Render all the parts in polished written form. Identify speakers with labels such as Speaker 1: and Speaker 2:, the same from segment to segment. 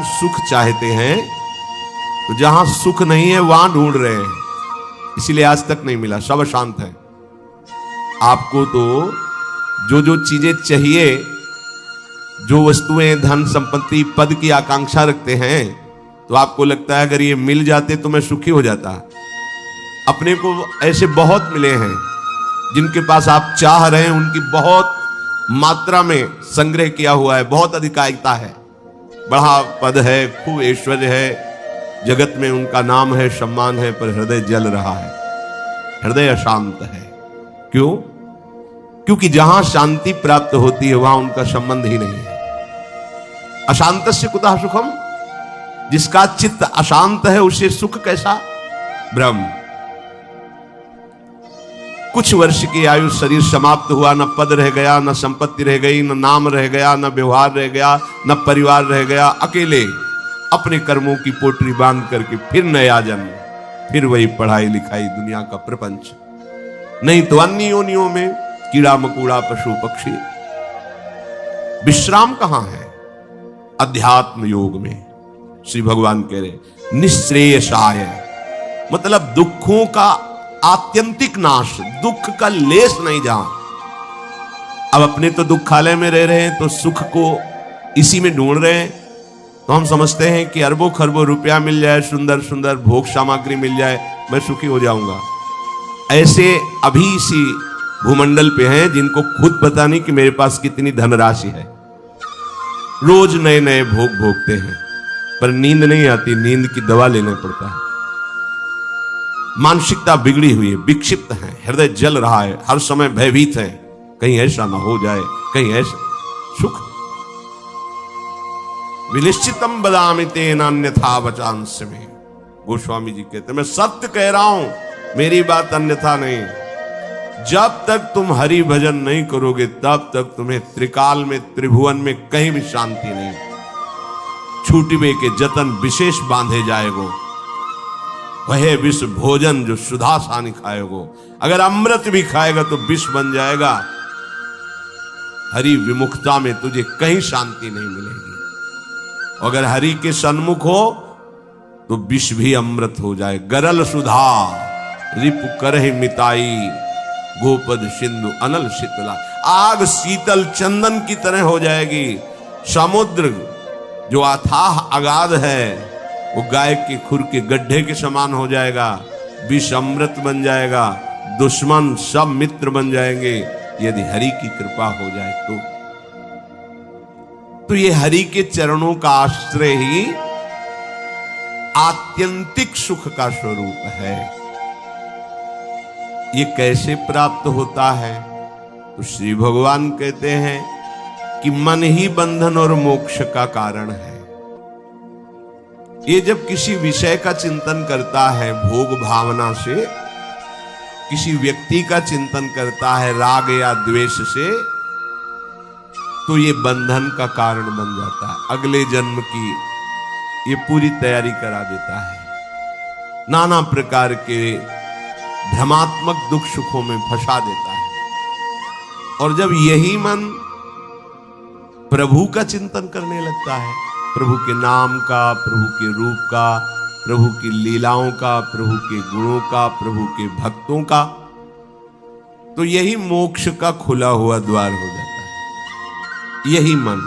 Speaker 1: सुख चाहते हैं तो जहां सुख नहीं है वहां ढूंढ रहे हैं, इसीलिए आज तक नहीं मिला, सब अशांत है। आपको तो जो जो चीजें चाहिए, जो वस्तुएं, धन संपत्ति, पद की आकांक्षा रखते हैं, तो आपको लगता है अगर ये मिल जाते तो मैं सुखी हो जाता। अपने को ऐसे बहुत मिले हैं जिनके पास आप चाह रहे हैं, उनकी बहुत मात्रा में संग्रह किया हुआ है, बहुत अधिकारिता है, बड़ा पद है, खूब ऐश्वर्य है, जगत में उनका नाम है, सम्मान है, पर हृदय जल रहा है, हृदय अशांत है। क्यों? क्योंकि जहां शांति प्राप्त होती है वहां उनका संबंध ही नहीं है। अशांतस्य कुतः सुखम, जिसका चित्त अशांत है उसे सुख कैसा? ब्रह्म। कुछ वर्ष की आयु, शरीर समाप्त हुआ, न पद रह गया, न संपत्ति रह गई, न नाम रह गया, न व्यवहार रह गया, न परिवार रह गया, अकेले अपने कर्मों की पोटली बांध करके फिर नया जन्म, फिर वही पढ़ाई लिखाई, दुनिया का प्रपंच, नहीं तो अन्य योनियों में कीड़ा मकोड़ा, पशु पक्षी। विश्राम कहां है? अध्यात्म योग में। श्री भगवान कह रहे निश्रेयसाय, मतलब दुखों का आत्यंतिक नाश, दुख का लेस नहीं जहां। अब अपने तो दुखालय में रह रहे हैं तो सुख को इसी में ढूंढ रहे हैं, तो हम समझते हैं कि अरबों खरबों रुपया मिल जाए, सुंदर सुंदर भोग सामग्री मिल जाए, मैं सुखी हो जाऊंगा। ऐसे अभी इसी भूमंडल पे हैं जिनको खुद पता नहीं कि मेरे पास कितनी धनराशि है, रोज नए नए भोग भोगते हैं, पर नींद नहीं आती, नींद की दवा लेना पड़ता है। मानसिकता बिगड़ी हुई है, विक्षिप्त है, हृदय जल रहा है, हर समय भयभीत है, कहीं ऐसा ना हो जाए, कहीं ऐसा। सुख विनिश्चितम बदामि तेन अन्यथा वचांस में, गोस्वामी जी कहते मैं सत्य कह रहा हूं, मेरी बात अन्यथा नहीं। जब तक तुम हरि भजन नहीं करोगे तब तक तुम्हें त्रिकाल में, त्रिभुवन में कहीं भी शांति नहीं। छूटिबे के जतन विशेष बांधे जाएगो, वह विष भोजन जो सुधा सानी खाएगो। अगर अमृत भी खाएगा तो विष बन जाएगा। हरि विमुखता में तुझे कहीं शांति नहीं मिलेगी। अगर हरि के सन्मुख हो तो विष भी अमृत हो जाए। गरल सुधा रिपु करहि मिताई, गोपद सिंधु अनल शीतला। आग शीतल चंदन की तरह हो जाएगी। समुद्र जो अथाह अगाध है वो गाय के खुर के गड्ढे के समान हो जाएगा। विष अमृत बन जाएगा। दुश्मन सब मित्र बन जाएंगे यदि हरि की कृपा हो जाए तो ये हरि के चरणों का आश्रय ही आत्यंतिक सुख का स्वरूप है। ये कैसे प्राप्त होता है? तो श्री भगवान कहते हैं कि मन ही बंधन और मोक्ष का कारण है। ये जब किसी विषय का चिंतन करता है भोग भावना से, किसी व्यक्ति का चिंतन करता है राग या द्वेष से, तो ये बंधन का कारण बन जाता है। अगले जन्म की ये पूरी तैयारी करा देता है। नाना प्रकार के भ्रमात्मक दुख सुखों में फंसा देता है। और जब यही मन प्रभु का चिंतन करने लगता है, प्रभु के नाम का, प्रभु के रूप का, प्रभु की लीलाओं का, प्रभु के गुणों का, प्रभु के भक्तों का, तो यही मोक्ष का खुला हुआ द्वार हो जाता है। यही मन,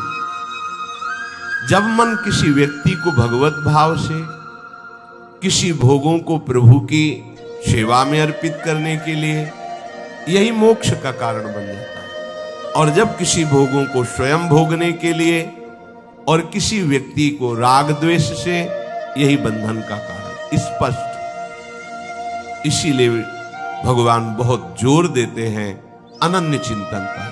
Speaker 1: जब मन किसी व्यक्ति को भगवत भाव से, किसी भोगों को प्रभु की सेवा में अर्पित करने के लिए, यही मोक्ष का कारण बन जाता है। और जब किसी भोगों को स्वयं भोगने के लिए और किसी व्यक्ति को राग द्वेष से, यही बंधन का कारण स्पष्ट। इसीलिए भगवान बहुत जोर देते हैं अनन्य चिंतन पर।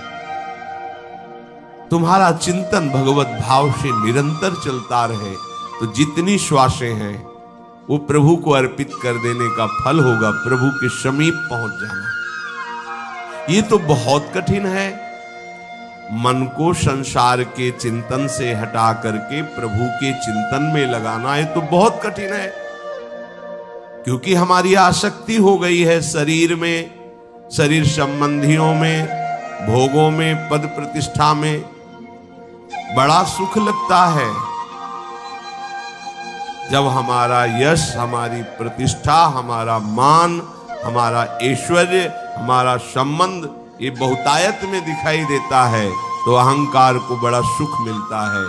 Speaker 1: तुम्हारा चिंतन भगवत भाव से निरंतर चलता रहे तो जितनी श्वासें हैं वो प्रभु को अर्पित कर देने का फल होगा, प्रभु के समीप पहुंच जाना। ये तो बहुत कठिन है। मन को संसार के चिंतन से हटा करके प्रभु के चिंतन में लगाना है तो बहुत कठिन है, क्योंकि हमारी आसक्ति हो गई है शरीर में, शरीर संबंधियों में, भोगों में, पद प्रतिष्ठा में। बड़ा सुख लगता है, जब हमारा यश, हमारी प्रतिष्ठा, हमारा मान, हमारा ऐश्वर्य, हमारा संबंध ये बहुतायत में दिखाई देता है तो अहंकार को बड़ा सुख मिलता है।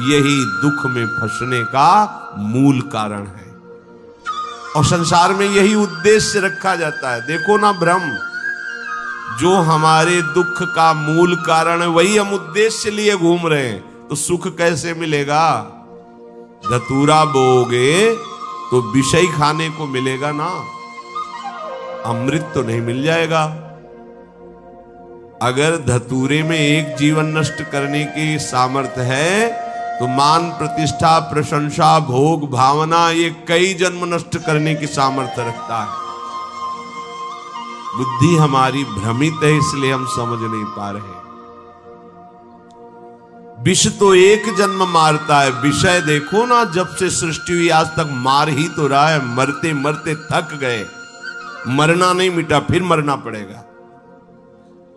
Speaker 1: यही दुख में फंसने का मूल कारण है और संसार में यही उद्देश्य रखा जाता है। देखो ना ब्रह्म, जो हमारे दुख का मूल कारण है वही हम उद्देश्य लिए घूम रहे हैं, तो सुख कैसे मिलेगा? धतूरा बोओगे तो विषय खाने को मिलेगा ना, अमृत तो नहीं मिल जाएगा। अगर धतूरे में एक जीवन नष्ट करने की सामर्थ्य है तो मान, प्रतिष्ठा, प्रशंसा, भोग, भावना ये कई जन्म नष्ट करने की सामर्थ्य रखता है। बुद्धि हमारी भ्रमित है, इसलिए हम समझ नहीं पा रहे। विष तो एक जन्म मारता है, विषय देखो ना, जब से सृष्टि हुई आज तक मार ही तो रहा है। मरते मरते थक गए, मरना नहीं मिटा, फिर मरना पड़ेगा।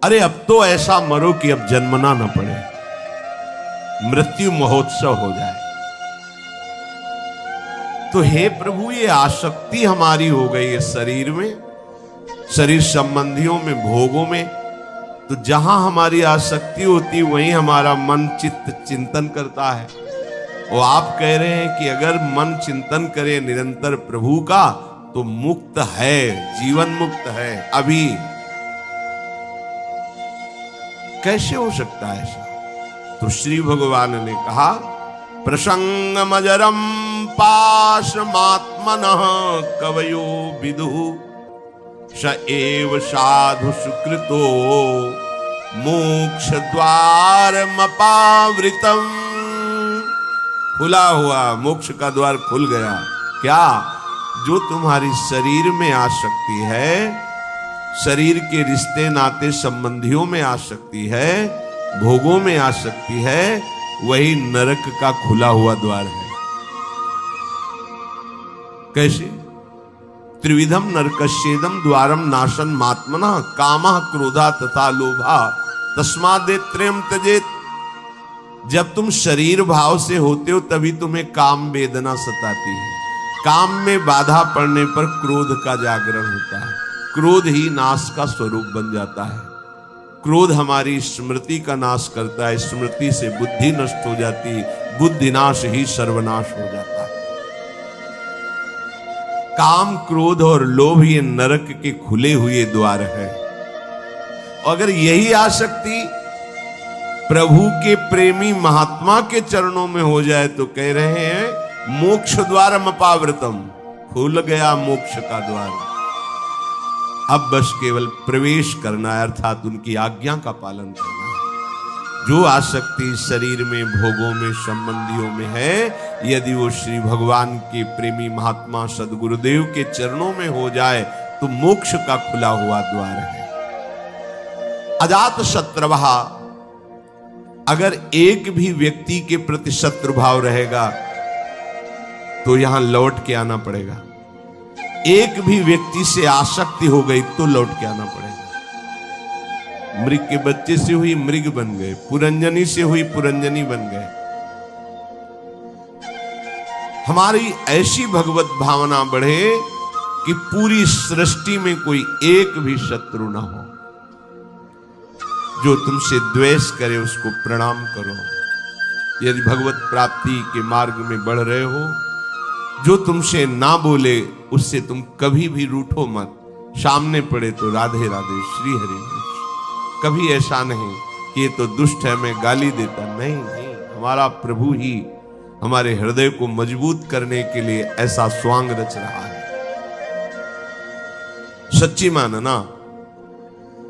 Speaker 1: अरे अब तो ऐसा मरो कि अब जन्मना ना पड़े, मृत्यु महोत्सव हो जाए। तो हे प्रभु, ये आसक्ति हमारी हो गई है शरीर में, शरीर संबंधियों में, भोगों में। तो जहां हमारी आसक्ति होती वहीं हमारा मन चित्त चिंतन करता है। और आप कह रहे हैं कि अगर मन चिंतन करे निरंतर प्रभु का तो मुक्त है, जीवन मुक्त है। अभी कैसे हो सकता है ऐसा? तो श्री भगवान ने कहा, प्रसंगमजरम पाशमात्मनः कवयो विदुः स एव साधु सुकृतो मोक्ष द्वारमपावृतम्। खुला हुआ मोक्ष का द्वार खुल गया। क्या? जो तुम्हारी शरीर में आसक्ति है, शरीर के रिश्ते नाते संबंधियों में आसक्ति है, भोगों में आसक्ति है, वही नरक का खुला हुआ द्वार है। कैसे? त्रिविधम नरकस्येदम द्वारम नाशन मात्मनः कामः क्रोधा तथा लोभा तस्मादेत्रयम् त्यजेत। जब तुम शरीर भाव से होते हो तभी तुम्हें काम वेदना सताती है। काम में बाधा पड़ने पर क्रोध का जागरण होता है, क्रोध ही नाश का स्वरूप बन जाता है। क्रोध हमारी स्मृति का नाश करता है, स्मृति से बुद्धि नष्ट हो जाती, बुद्धि नाश ही सर्वनाश हो जाता है। काम, क्रोध और लोभ ये नरक के खुले हुए द्वार है। अगर यही आसक्ति प्रभु के प्रेमी महात्मा के चरणों में हो जाए तो कह रहे हैं मोक्ष द्वारम अपावृतम, खुल गया मोक्ष का द्वार। अब बस केवल प्रवेश करना है, अर्थात उनकी आज्ञा का पालन करना है। जो आसक्ति शरीर में, भोगों में, संबंधियों में है, यदि वो श्री भगवान के प्रेमी महात्मा सदगुरुदेव के चरणों में हो जाए तो मोक्ष का खुला हुआ द्वार है। अजात शत्रुः, अगर एक भी व्यक्ति के प्रति शत्रु भाव रहेगा तो यहां लौट के आना पड़ेगा। एक भी व्यक्ति से आसक्ति हो गई तो लौट के आना पड़ेगा। मृग के बच्चे से हुई मृग बन गए, पुरंजनी से हुई पुरंजनी बन गए। हमारी ऐसी भगवत भावना बढ़े कि पूरी सृष्टि में कोई एक भी शत्रु ना हो। जो तुमसे द्वेष करे उसको प्रणाम करो। यदि भगवत प्राप्ति के मार्ग में बढ़ रहे हो, जो तुमसे ना बोले उससे तुम कभी भी रूठो मत। सामने पड़े तो राधे राधे, श्री हरि। कभी ऐसा नहीं कि ये तो दुष्ट है मैं गाली देता, नहीं नहीं। हमारा प्रभु ही हमारे हृदय को मजबूत करने के लिए ऐसा स्वांग रच रहा है। सच्ची मानना,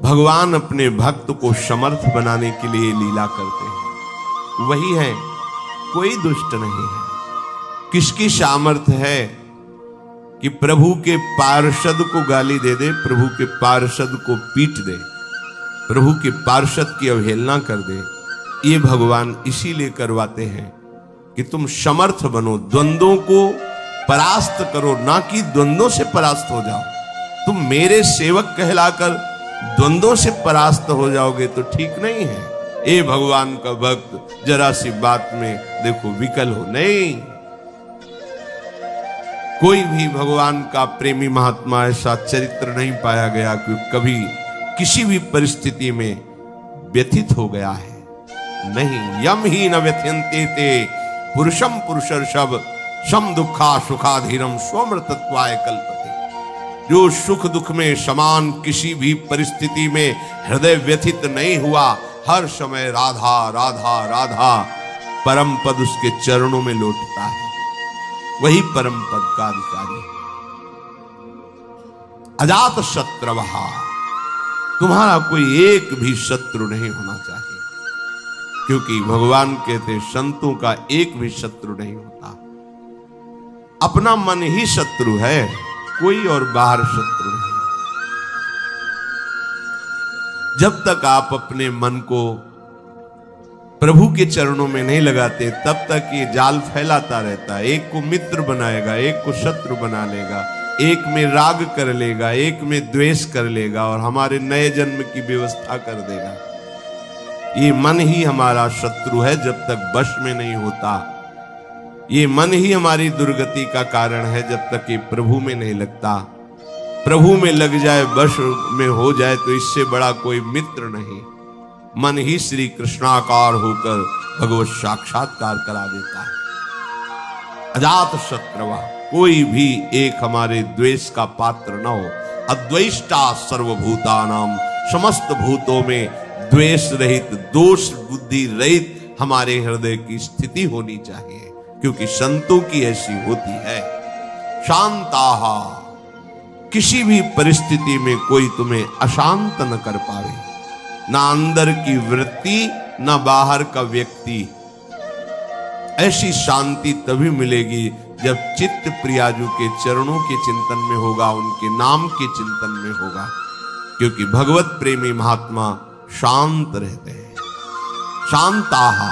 Speaker 1: भगवान अपने भक्त को समर्थ बनाने के लिए लीला करते हैं। वही है, कोई दुष्ट नहीं है। किसकी सामर्थ्य है कि प्रभु के पार्षद को गाली दे दे, प्रभु के पार्षद को पीट दे, प्रभु के पार्षद की अवहेलना कर दे? ये भगवान इसीलिए करवाते हैं कि तुम समर्थ बनो, द्वंद्वों को परास्त करो, ना कि द्वंद्वों से परास्त हो जाओ। तुम मेरे सेवक कहलाकर द्वंद्वों से परास्त हो जाओगे तो ठीक नहीं है। ए भगवान का भक्त, जरा सी बात में देखो विकल हो, नहीं। कोई भी भगवान का प्रेमी महात्मा ऐसा चरित्र नहीं पाया गया कि कभी किसी भी परिस्थिति में व्यथित हो गया है। नहीं, यम ही न व्यथ्यन्ते ते पुरुषम पुरुषर्षभ सम दुखा सुखाधीरम स्वमृतत्वाय कल्पते। जो सुख दुख में समान किसी भी परिस्थिति में हृदय व्यथित नहीं हुआ, हर समय राधा राधा राधा परम पद उसके चरणों में लौटता है, वही परम पद का अधिकारी है। अजात शत्रवहा, तुम्हारा कोई एक भी शत्रु नहीं होना चाहिए, क्योंकि भगवान कहते संतों का एक भी शत्रु नहीं होता। अपना मन ही शत्रु है, कोई और बाहर शत्रु नहीं। जब तक आप अपने मन को प्रभु के चरणों में नहीं लगाते, तब तक ये जाल फैलाता रहता है। एक को मित्र बनाएगा, एक को शत्रु बना लेगा, एक में राग कर लेगा, एक में द्वेष कर लेगा और हमारे नए जन्म की व्यवस्था कर देगा। ये मन ही हमारा शत्रु है जब तक वश में नहीं होता। ये मन ही हमारी दुर्गति का कारण है जब तक ये प्रभु में नहीं लगता। प्रभु में लग जाए, वश में हो जाए, तो इससे बड़ा कोई मित्र नहीं। मन ही श्री कृष्णाकार होकर भगवत साक्षात्कार करा देता है। अजात शत्रुवा, कोई भी एक हमारे द्वेष का पात्र न हो। अद्वेष्टा सर्वभूतानाम, समस्त भूतों में द्वेष रहित, दोष बुद्धि रहित हमारे हृदय की स्थिति होनी चाहिए, क्योंकि संतों की ऐसी होती है। शांताहा, किसी भी परिस्थिति में कोई तुम्हें अशांत न कर पावे, ना अंदर की वृत्ति ना बाहर का व्यक्ति। ऐसी शांति तभी मिलेगी जब चित्त प्रियाजू के चरणों के चिंतन में होगा, उनके नाम के चिंतन में होगा, क्योंकि भगवत प्रेमी महात्मा शांत रहते हैं। शांताहा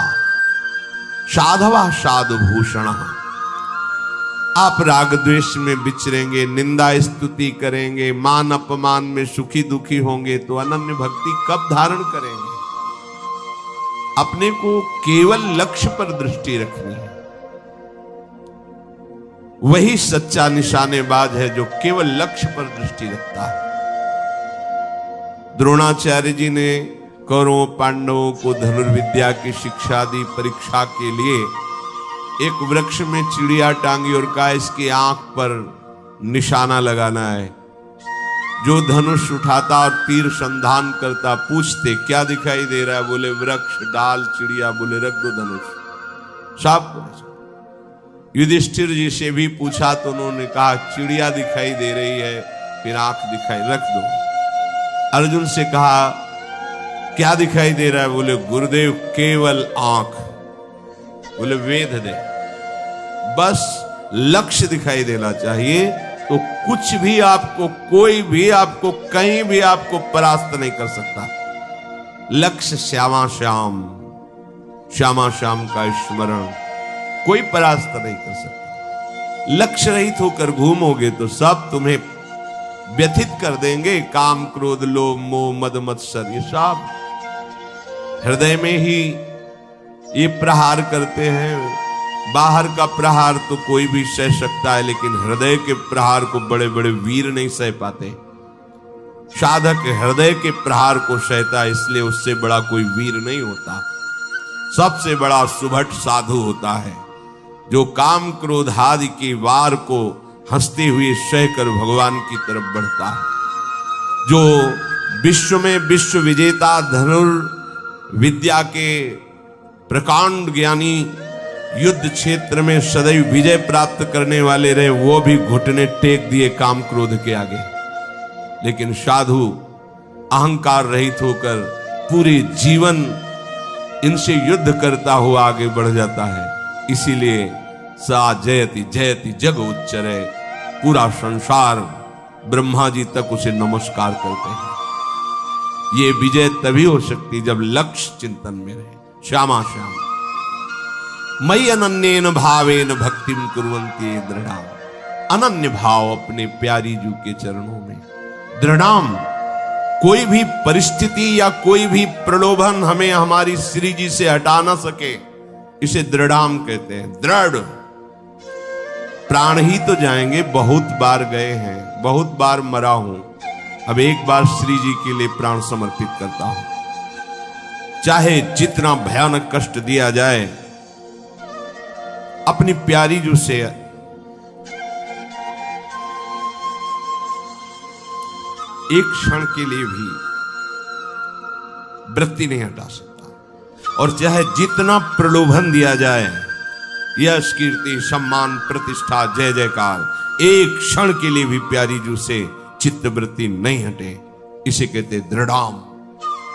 Speaker 1: साधवा साधुभूषण, आप राग द्वेष में विचरेंगे, निंदा स्तुति करेंगे, मान अपमान में सुखी दुखी होंगे, तो अनन्य भक्ति कब धारण करेंगे? अपने को केवल लक्ष्य पर दृष्टि रखनी है। वही सच्चा निशानेबाज है जो केवल लक्ष्य पर दृष्टि रखता है। द्रोणाचार्य जी ने कौरवों पांडवों को धनुर्विद्या की शिक्षा दी। परीक्षा के लिए एक वृक्ष में चिड़िया टांगी और कहा इसकी आंख पर निशाना लगाना है। जो धनुष उठाता और तीर संधान करता, पूछते क्या दिखाई दे रहा है? बोले वृक्ष, डाल, चिड़िया। बोले रख दो धनुष। साहब युधिष्ठिर जी से भी पूछा तो उन्होंने कहा चिड़िया दिखाई दे रही है, फिर आंख दिखाई, रख दो। अर्जुन से कहा क्या दिखाई दे रहा है? बोले गुरुदेव केवल आंख। बोले वेद दे, बस लक्ष्य दिखाई देना चाहिए, तो कुछ भी आपको, कोई भी आपको, कहीं भी आपको परास्त नहीं कर सकता। लक्ष्य श्यामा श्याम, श्यामा श्याम का स्मरण कोई परास्त नहीं कर सकता। लक्ष्य रहित होकर घूमोगे तो सब तुम्हें व्यथित कर देंगे। काम क्रोध लोभ मोह मद मत्सर, ये सब हृदय में ही ये प्रहार करते हैं। बाहर का प्रहार तो कोई भी सह सकता है, लेकिन हृदय के प्रहार को बड़े बड़े वीर नहीं सह पाते। साधक हृदय के प्रहार को सहता है, इसलिए उससे बड़ा कोई वीर नहीं होता। सबसे बड़ा सुभट साधु होता है जो काम क्रोध आदि के वार को हंसते हुए सहकर भगवान की तरफ बढ़ता है। जो विश्व में विश्व विजेता धनुर्विद्या के प्रकांड ज्ञानी, युद्ध क्षेत्र में सदैव विजय प्राप्त करने वाले रहे, वो भी घुटने टेक दिए काम क्रोध के आगे। लेकिन साधु अहंकार रहित होकर पूरे जीवन इनसे युद्ध करता हुआ आगे बढ़ जाता है। इसीलिए सा जयति जयति जग उच्चरे, पूरा संसार ब्रह्मा जी तक उसे नमस्कार करते हैं। ये विजय तभी हो सकती जब लक्ष्य चिंतन में रहे। श्यामा श्याम मयि अनन्येन भावेन भक्तिम कुर्वन्ति दृढ़ाम। अनन्य भाव अपने प्यारी जू के चरणों में दृढ़ाम। कोई भी परिस्थिति या कोई भी प्रलोभन हमें हमारी श्री जी से हटा ना सके, इसे दृढ़ाम कहते हैं। दृढ़ प्राण ही तो जाएंगे, बहुत बार गए हैं, बहुत बार मरा हूं, अब एक बार श्री जी के लिए प्राण समर्पित करता हूं। चाहे जितना भयानक कष्ट दिया जाए, अपनी प्यारी जो से एक क्षण के लिए भी वृत्ति नहीं हटा सकता। और चाहे जितना प्रलोभन दिया जाए, यश कीर्ति सम्मान प्रतिष्ठा जय जयकार, एक क्षण के लिए भी प्यारी जू से चित्तवृत्ति नहीं हटे। इसे कहते दृढ़ाम।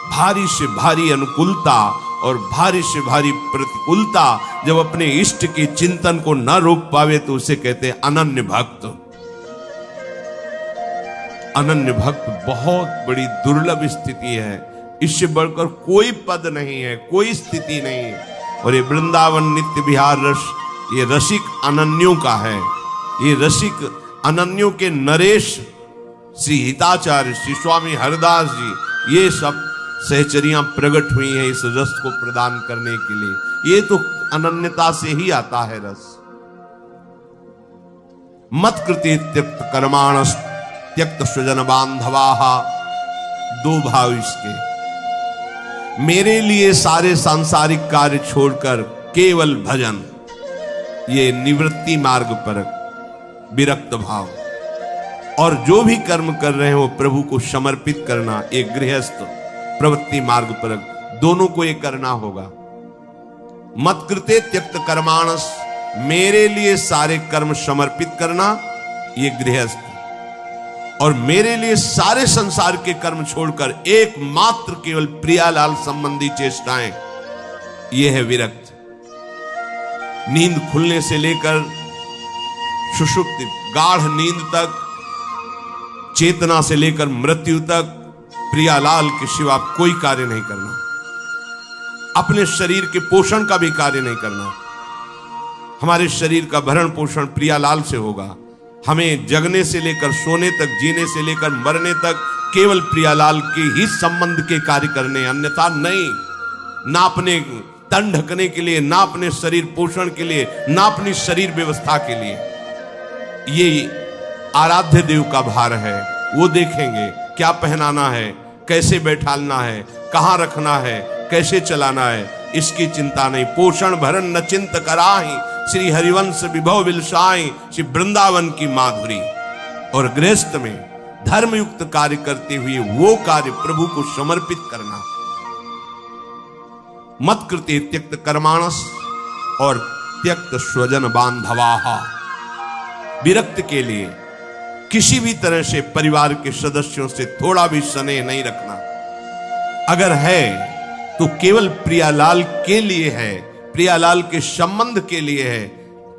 Speaker 1: भारी से भारी अनुकूलता और भारी से भारी प्रतिकूलता जब अपने इष्ट के चिंतन को न रोक पावे तो उसे कहते अनन्य भक्त। अनन्य भक्त बहुत बड़ी दुर्लभ स्थिति है, इससे बढ़कर कोई पद नहीं है, कोई स्थिति नहीं है। और ये वृंदावन नित्य विहार रस, ये रसिक अनन्यों का है। ये रसिक अनन्यों के नरेश श्री हिताचार्य, श्री स्वामी हरदास जी, ये सब सहचरियां प्रकट हुई हैं इस रस को प्रदान करने के लिए। ये तो अनन्यता से ही आता है रस। मत कृते त्यक्त कर्माणस त्यक्त स्वजन बांधवाहा, दो भाव इसके। मेरे लिए सारे सांसारिक कार्य छोड़कर केवल भजन, ये निवृत्ति मार्ग पर विरक्त भाव। और जो भी कर्म कर रहे हैं वो प्रभु को समर्पित करना, एक गृहस्थ प्रवृत्ति मार्ग पर, दोनों को ये करना होगा। मत कृते त्यक्त कर्माणस, मेरे लिए सारे कर्म समर्पित करना, ये गृहस्थ। और मेरे लिए सारे संसार के कर्म छोड़कर एकमात्र केवल प्रियालाल संबंधी चेष्टाएं, यह है विरक्त। नींद खुलने से लेकर सुषुप्ति गाढ़ नींद तक, चेतना से लेकर मृत्यु तक प्रियालाल के सिवा कोई कार्य नहीं करना। अपने शरीर के पोषण का भी कार्य नहीं करना। हमारे शरीर का भरण पोषण प्रियालाल से होगा। हमें जगने से लेकर सोने तक, जीने से लेकर मरने तक केवल प्रियालाल के ही संबंध के कार्य करने, अन्यथा नहीं। ना अपने तन ढकने के लिए, ना अपने शरीर पोषण के लिए, ना अपनी शरीर व्यवस्था के लिए। ये आराध्य देव का भार है, वो देखेंगे क्या पहनाना है, कैसे बैठालना है, कहां रखना है, कैसे चलाना है, इसकी चिंता नहीं। पोषण भरण न चिंत कराही, श्री हरिवंश विभव विलसाई, श्री वृंदावन की माधुरी। और गृहस्थ में धर्मयुक्त कार्य करते हुए वो कार्य प्रभु को समर्पित करना। मत कृते त्यक्त कर्माणस और त्यक्त स्वजन बांधवाहा, विरक्त के लिए किसी भी तरह से परिवार के सदस्यों से थोड़ा भी स्नेह नहीं रखना। अगर है तो केवल प्रियालाल के लिए है, प्रियालाल के संबंध के लिए है,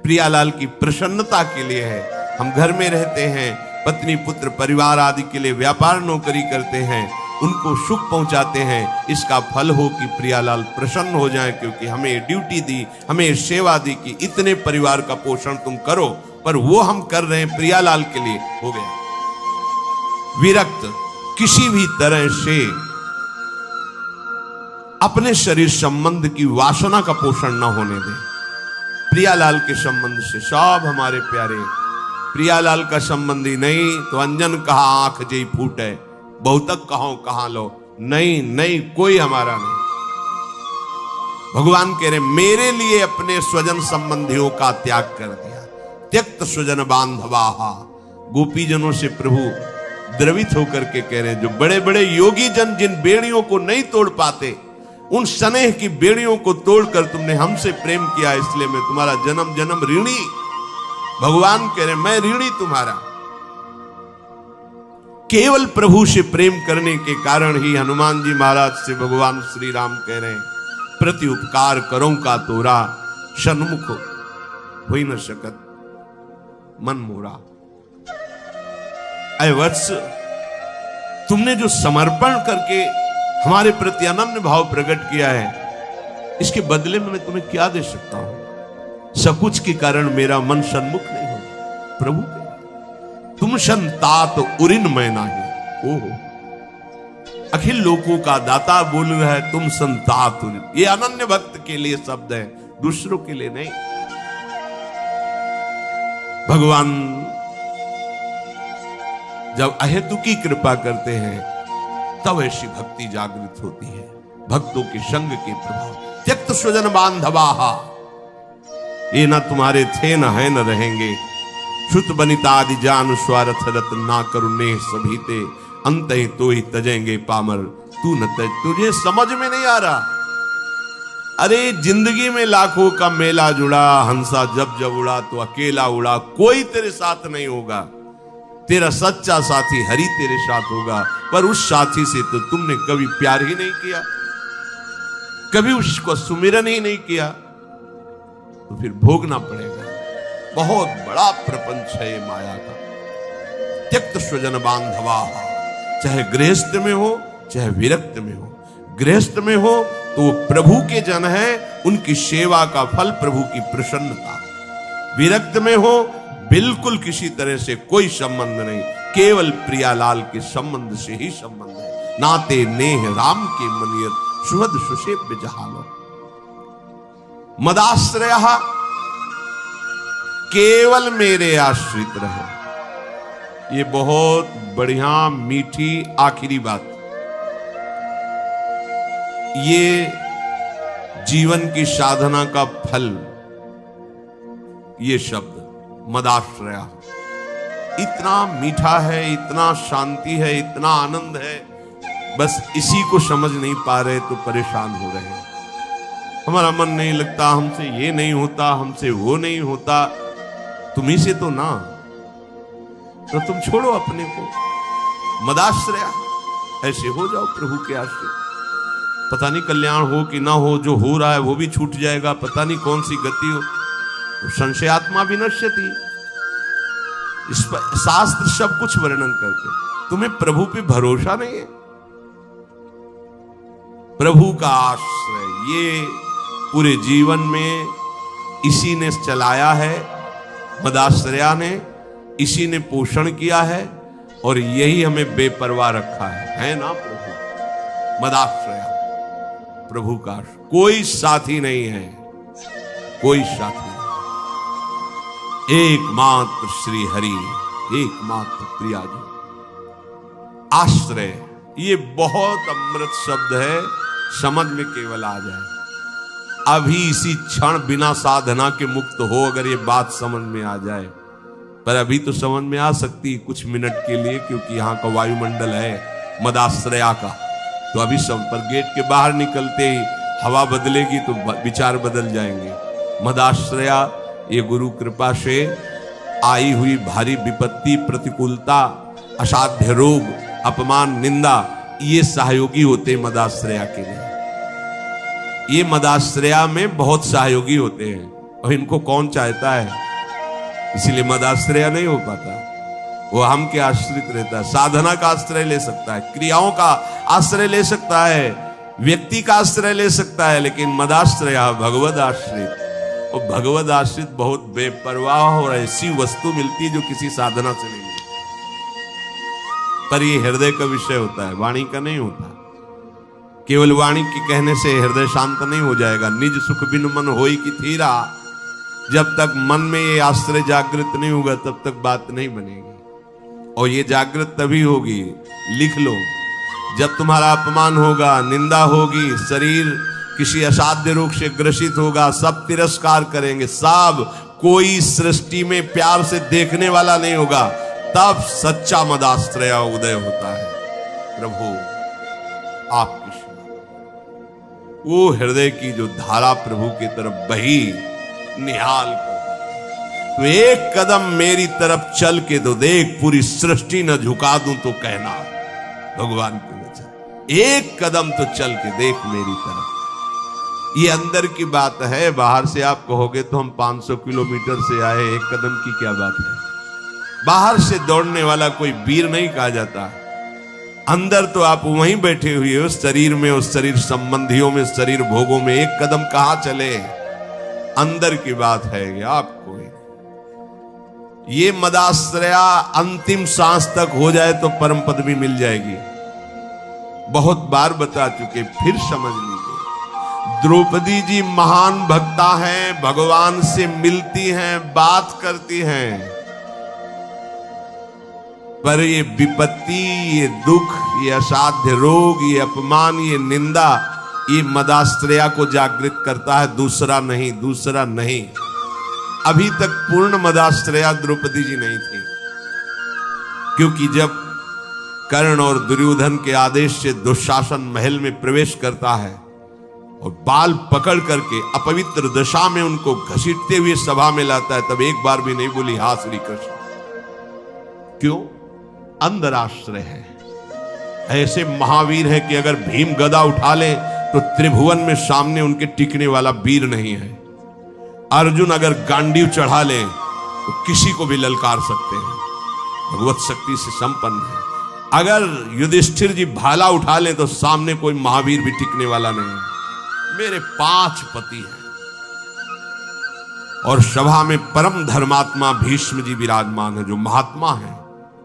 Speaker 1: प्रियालाल की प्रसन्नता के लिए है। हम घर में रहते हैं, पत्नी पुत्र परिवार आदि के लिए व्यापार नौकरी करते हैं, उनको सुख पहुंचाते हैं। इसका फल हो कि प्रियालाल प्रसन्न हो जाए, क्योंकि हमें ड्यूटी दी, हमें सेवा दी कि इतने परिवार का पोषण तुम करो, पर वो हम कर रहे हैं प्रियालाल के लिए, हो गया। विरक्त किसी भी तरह से अपने शरीर संबंध की वासना का पोषण न होने दे। प्रियालाल के संबंध से सब हमारे प्यारे, प्रियालाल का संबंधी नहीं तो अंजन कहा आंख जई फूटे, बहुतक कहो कहां लो, नहीं नहीं कोई हमारा नहीं। भगवान कह रहे मेरे लिए अपने स्वजन संबंधियों का त्याग कर दिया। त्यक्त स्वजन बांधवाहा, गोपीजनों से प्रभु द्रवित होकर के कह रहे हैं, जो बड़े बड़े योगी जन जिन बेड़ियों को नहीं तोड़ पाते, उन स्नेह की बेड़ियों को तोड़कर तुमने हमसे प्रेम किया, इसलिए मैं तुम्हारा जन्म जन्म ऋणी। भगवान कह रहे मैं ऋणी तुम्हारा। केवल प्रभु से प्रेम करने के कारण ही हनुमान जी महाराज से भगवान श्री राम कह रहे हैं, प्रति उपकार करो का तोरा, सन्मुख हो न सकत मन मोरा। अय वत्स, तुमने जो समर्पण करके हमारे प्रति अनन्य भाव प्रकट किया है, इसके बदले में मैं तुम्हें क्या दे सकता हूं। सकुच के कारण मेरा मन सन्मुख नहीं हो प्रभु के। तुम संतात उरिन मैं नाही। ओहो, अखिल लोकों का दाता बोल रहा है, तुम संतात उरिन। ये अनन्य भक्त के लिए शब्द है, दूसरों के लिए नहीं। भगवान जब अहेतुकी कृपा करते हैं तब ऐसी भक्ति जागृत होती है, भक्तों के संग के प्रभाव। त्यक्त स्वजन बांधवाहा, ये न तुम्हारे थे न है न रहेंगे। श्रुत बनितादि जान स्वार्थ रत ना करुणे सभी ते, अंत ही तो ही तजेंगे पामर तू न तज। तुझे समझ में नहीं आ रहा। अरे जिंदगी में लाखों का मेला जुड़ा, हंसा जब जब उड़ा तो अकेला उड़ा, कोई तेरे साथ नहीं होगा। तेरा सच्चा साथी हरि तेरे साथ होगा, पर उस साथी से तो तुमने कभी प्यार ही नहीं किया, कभी उसको सुमिरन ही नहीं किया, तो फिर भोगना पड़ेगा। बहुत बड़ा प्रपंच है ये माया का। त्यक्त स्वजन बांधवा, चाहे गृहस्थ में हो चाहे विरक्त में हो। गृहस्थ में हो तो वो प्रभु के जन है, उनकी सेवा का फल प्रभु की प्रसन्नता। विरक्त में हो बिल्कुल किसी तरह से कोई संबंध नहीं, केवल प्रियालाल के संबंध से ही संबंध है। नाते नेह राम के मनियत, सुहद सुसेव्य जहालो। मदाश्रय, केवल मेरे आश्रित रहे। ये बहुत बढ़िया मीठी आखिरी बात। ये जीवन की साधना का फल, ये शब्द मदाश्रया इतना मीठा है, इतना शांति है, इतना आनंद है। बस इसी को समझ नहीं पा रहे तो परेशान हो रहे हैं। हमारा मन नहीं लगता, हमसे ये नहीं होता, हमसे वो नहीं होता। तुम्ही से तो ना, तो तुम छोड़ो अपने को, मदाश्रया ऐसे हो जाओ प्रभु के आश्रय। पता नहीं कल्याण हो कि ना हो, जो हो रहा है वो भी छूट जाएगा, पता नहीं कौन सी गति हो। तो संशयात्मा विनश्यति, इस पर शास्त्र सब कुछ वर्णन करते। तुम्हें प्रभु पे भरोसा नहीं है, प्रभु का आश्रय ये पूरे जीवन में इसी ने चलाया है, मदाश्रया ने इसी ने पोषण किया है, और यही हमें बेपरवाह रखा है ना प्रभु। मदाश्रया प्रभु का, कोई साथी नहीं है, कोई साथी नहीं। एकमात्र श्री हरि, एकमात्र प्रिया जी। आश्रय ये बहुत अमृत शब्द है, समझ में केवल आ जाए। अभी इसी क्षण बिना साधना के मुक्त हो, अगर ये बात समझ में आ जाए। पर अभी तो समझ में आ सकती कुछ मिनट के लिए, क्योंकि यहाँ का वायुमंडल है मदाश्रया का। तो अभी सब पर गेट के बाहर निकलते ही हवा बदलेगी तो विचार बदल जाएंगे। मदाश्रया ये गुरु कृपा से आई हुई भारी विपत्ति, प्रतिकूलता, असाध्य रोग, अपमान, निंदा, ये सहयोगी होते मदाश्रया के लिए। ये मदाश्रया में बहुत सहयोगी होते हैं, और इनको कौन चाहता है, इसीलिए मदाश्रया नहीं हो पाता। वो हम के आश्रित रहता है, साधना का आश्रय ले सकता है, क्रियाओं का आश्रय ले सकता है, व्यक्ति का आश्रय ले सकता है, लेकिन मदाश्रय भगवद आश्रित। और भगवद आश्रित बहुत बेपरवाह और ऐसी वस्तु मिलती है जो किसी साधना से नहीं मिलती। पर ये हृदय का विषय होता है, वाणी का नहीं होता। केवल वाणी के कहने से हृदय शांत नहीं हो जाएगा। निज सुख बिन मन होई की थीरा, जब तक मन में ये आश्रय जागृत नहीं होगा तब तक बात नहीं बनेगी। और ये जागृत तभी होगी, लिख लो, जब तुम्हारा अपमान होगा, निंदा होगी, शरीर किसी असाध्य रोग से ग्रसित होगा, सब तिरस्कार करेंगे, सब, कोई सृष्टि में प्यार से देखने वाला नहीं होगा, तब सच्चा मदाश्रय उदय होता है। प्रभु आपकी सेवा, वो हृदय की जो धारा प्रभु की तरफ बही निहाल कर, तो एक कदम मेरी तरफ चल के तो देख, पूरी सृष्टि न झुका दूं तो कहना। भगवान के वचन, एक कदम तो चल के देख मेरी तरफ। ये अंदर की बात है, बाहर से आप कहोगे तो हम 500 किलोमीटर से आए, एक कदम की क्या बात है। बाहर से दौड़ने वाला कोई वीर नहीं कहा जाता। अंदर तो आप वहीं बैठे हुए हो, शरीर में, उस शरीर संबंधियों में, शरीर भोगों में, एक कदम कहां चले। अंदर की बात है ये आपको। ये मदाश्रया अंतिम सांस तक हो जाए तो परम पद भी मिल जाएगी। बहुत बार बता चुके, फिर समझ लीजिए। द्रौपदी जी महान भक्ता हैं, भगवान से मिलती हैं, बात करती हैं, पर ये विपत्ति, ये दुख, ये असाध्य रोग, ये अपमान, ये निंदा, ये मदाश्रया को जागृत करता है, दूसरा नहीं, दूसरा नहीं। अभी तक पूर्ण मदाश्रया द्रौपदी जी नहीं थी, क्योंकि जब कर्ण और दुर्योधन के आदेश से दुशासन महल में प्रवेश करता है और बाल पकड़ करके अपवित्र दशा में उनको घसीटते हुए सभा में लाता है, तब एक बार भी नहीं बोली हा श्री कृष्ण। क्यों? अंदर आश्रय है। ऐसे महावीर है कि अगर भीम गदा उठा ले तो त्रिभुवन में सामने उनके टिकने वाला वीर नहीं है। अर्जुन अगर गांडीव चढ़ा ले तो किसी को भी ललकार सकते हैं, भगवत शक्ति से संपन्न है। अगर युधिष्ठिर जी भाला उठा ले तो सामने कोई महावीर भी टिकने वाला नहीं है। मेरे 5 पति हैं और सभा में परम धर्मात्मा भीष्म जी विराजमान है, जो महात्मा है।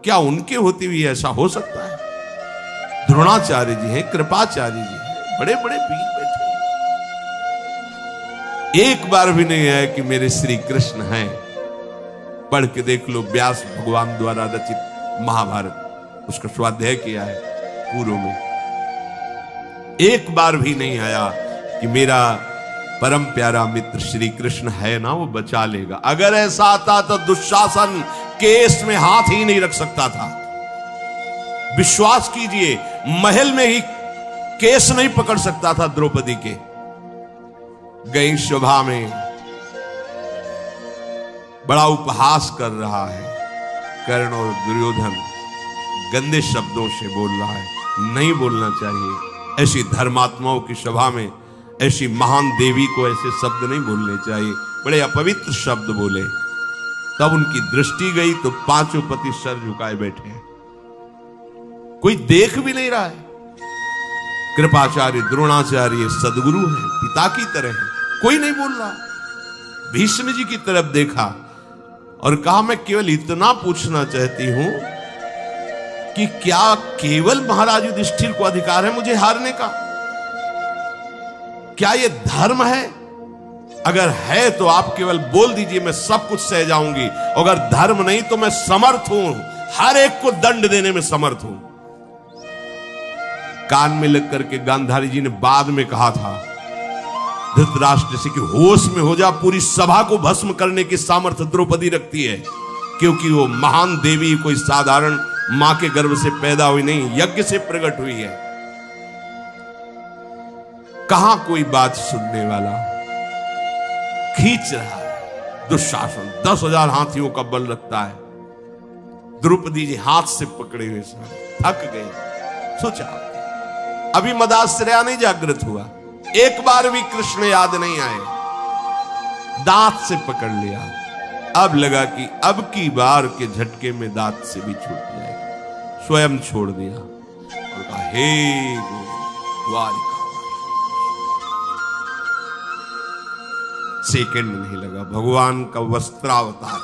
Speaker 1: क्या उनके होते हुए ऐसा हो सकता है? द्रोणाचार्य जी हैं, कृपाचार्य जी हैं, बड़े बड़े वीर बैठे। एक बार भी नहीं है कि मेरे श्री कृष्ण हैं। पढ़ के देख लो, व्यास भगवान द्वारा रचित महाभारत, उसका स्वाध्याय किया है पूर्व में। एक बार भी नहीं आया कि मेरा परम प्यारा मित्र श्री कृष्ण है ना, वो बचा लेगा। अगर ऐसा आता तो दुशासन केस में हाथ ही नहीं रख सकता था। विश्वास कीजिए, महल में ही केस नहीं पकड़ सकता था द्रौपदी के। गई सभा में बड़ा उपहास कर रहा है, कर्ण और दुर्योधन गंदे शब्दों से बोल रहा है। नहीं बोलना चाहिए। ऐसी धर्मात्माओं की सभा में ऐसी महान देवी को ऐसे शब्द नहीं बोलने चाहिए, बड़े अपवित्र शब्द बोले। तब उनकी दृष्टि गई तो 5 पति सर झुकाए बैठे हैं, कोई देख भी नहीं रहा है। कृपाचार्य द्रोणाचार्य सदगुरु हैं, पिता की तरह हैं, कोई नहीं बोल रहा। भीष्म जी की तरफ देखा और कहा, मैं केवल इतना पूछना चाहती हूं कि क्या केवल महाराज युधिष्ठिर को अधिकार है मुझे हारने का? क्या यह धर्म है? अगर है तो आप केवल बोल दीजिए, मैं सब कुछ सह जाऊंगी। अगर धर्म नहीं तो मैं समर्थ हूं, हर एक को दंड देने में समर्थ हूं। कान में लग करके गांधारी जी ने बाद में कहा था धृतराष्ट्र से कि होश में हो जा, पूरी सभा को भस्म करने की सामर्थ्य द्रौपदी रखती है, क्योंकि वो महान देवी कोई साधारण मां के गर्भ से पैदा हुई नहीं, यज्ञ से प्रकट हुई है। कहां कोई बात सुनने वाला? खींच रहा है दुशासन, 10,000 हाथियों का बल रखता है। द्रौपदी जी हाथ से पकड़े हुए थक गए। सोचा अभी मदाश्रया नहीं जागृत हुआ, एक बार भी कृष्ण याद नहीं आए, दांत से पकड़ लिया। अब लगा कि अब की बार के झटके में दांत से भी छूट जाएगा, स्वयं छोड़ दिया और कहा, हे द्वारिका। सेकंड नहीं लगा, भगवान का वस्त्रावतार,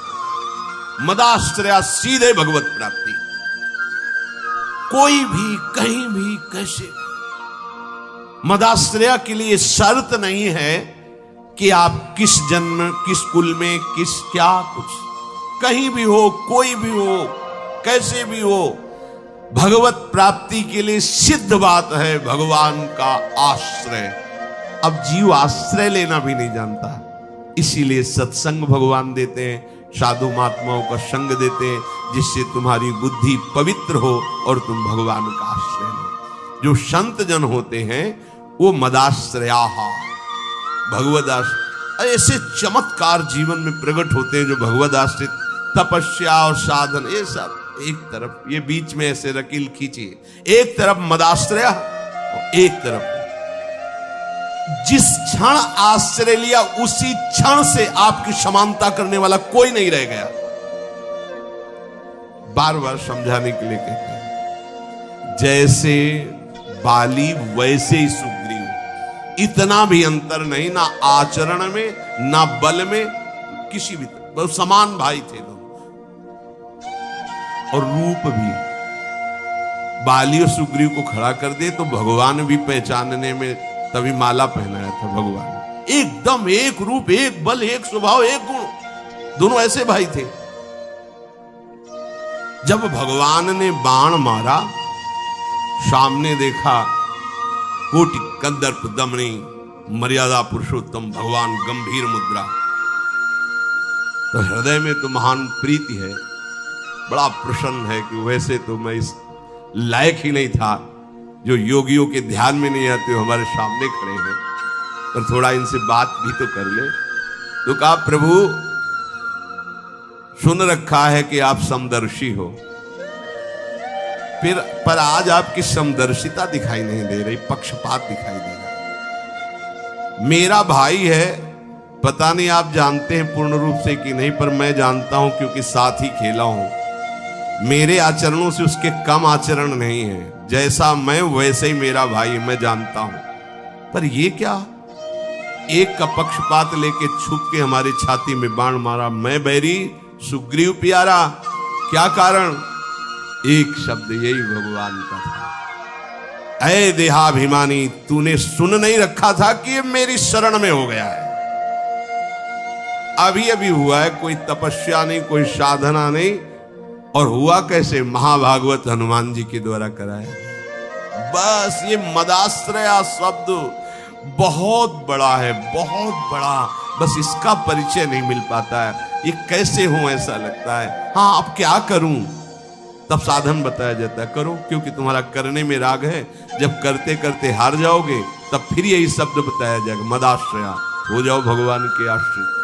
Speaker 1: मदाश्रया सीधे भगवत प्राप्ति। कोई भी कहीं भी कैसे, मदाश्रया के लिए शर्त नहीं है कि आप किस जन्म, किस कुल में, किस क्या कुछ, कहीं भी हो, कोई भी हो, कैसे भी हो, भगवत प्राप्ति के लिए सिद्ध बात है भगवान का आश्रय। अब जीव आश्रय लेना भी नहीं जानता, इसीलिए सत्संग भगवान देते हैं, साधु महात्माओं का संग देते हैं, जिससे तुम्हारी बुद्धि पवित्र हो और तुम भगवान का आश्रय लो। जो संत जन होते हैं वो मदाश्रया, भगवद आश्रय, ऐसे चमत्कार जीवन में प्रकट होते हैं जो भगवद आश्रित तपस्या और साधन, ये सब एक तरफ, ये बीच में ऐसे रकील खींचिए, एक तरफ मदाश्रया और एक तरफ जिस क्षण आश्रय लिया उसी क्षण से आपकी समानता करने वाला कोई नहीं रह गया। बार बार समझाने के लिए कहते हैं, जैसे बाली वैसे ही सुग्रीव, इतना भी अंतर नहीं, ना आचरण में ना बल में, किसी भी तरह समान भाई थे लोग। और रूप भी बाली और सुग्रीव को खड़ा कर दे तो भगवान भी पहचानने में, तभी माला पहनाया था भगवान, एकदम एक रूप, एक बल, एक स्वभाव, एक गुण, दोनों ऐसे भाई थे। जब भगवान ने बाण मारा, सामने देखा कोटि कंदर्प दमनी मर्यादा पुरुषोत्तम भगवान गंभीर मुद्रा, तो हृदय में तो महान प्रीति है, बड़ा प्रसन्न है कि वैसे तो मैं इस लायक ही नहीं था, जो योगियों के ध्यान में नहीं आते हो हमारे सामने खड़े हैं, पर थोड़ा इनसे बात भी तो कर ले। तो कहा प्रभु सुन रखा है कि आप समदर्शी हो, फिर पर आज आपकी समदर्शिता दिखाई नहीं दे रही, पक्षपात दिखाई दे रहा। मेरा भाई है, पता नहीं आप जानते हैं पूर्ण रूप से कि नहीं, पर मैं जानता हूं क्योंकि साथ ही खेला हूं। मेरे आचरणों से उसके कम आचरण नहीं है, जैसा मैं वैसे ही मेरा भाई, मैं जानता हूं। पर ये क्या, एक का पक्षपात लेके छुप के हमारी छाती में बाण मारा। मैं बैरी सुग्रीव प्यारा, क्या कारण? एक शब्द यही भगवान का था, ऐ देहाभिमानी, तूने सुन नहीं रखा था कि ये मेरी शरण में हो गया है। अभी अभी हुआ है, कोई तपस्या नहीं, कोई साधना नहीं, और हुआ कैसे? महाभागवत हनुमान जी के द्वारा कराया। बस ये मदाश्रया शब्द बहुत बड़ा है, बहुत बड़ा, बस इसका परिचय नहीं मिल पाता है। ये कैसे हूं ऐसा लगता है। हाँ अब क्या करूं, तब साधन बताया जाता है, करो, क्योंकि तुम्हारा करने में राग है। जब करते करते हार जाओगे तब फिर यही शब्द बताया जाएगा, मदाश्रया, हो जाओ भगवान के आश्रित।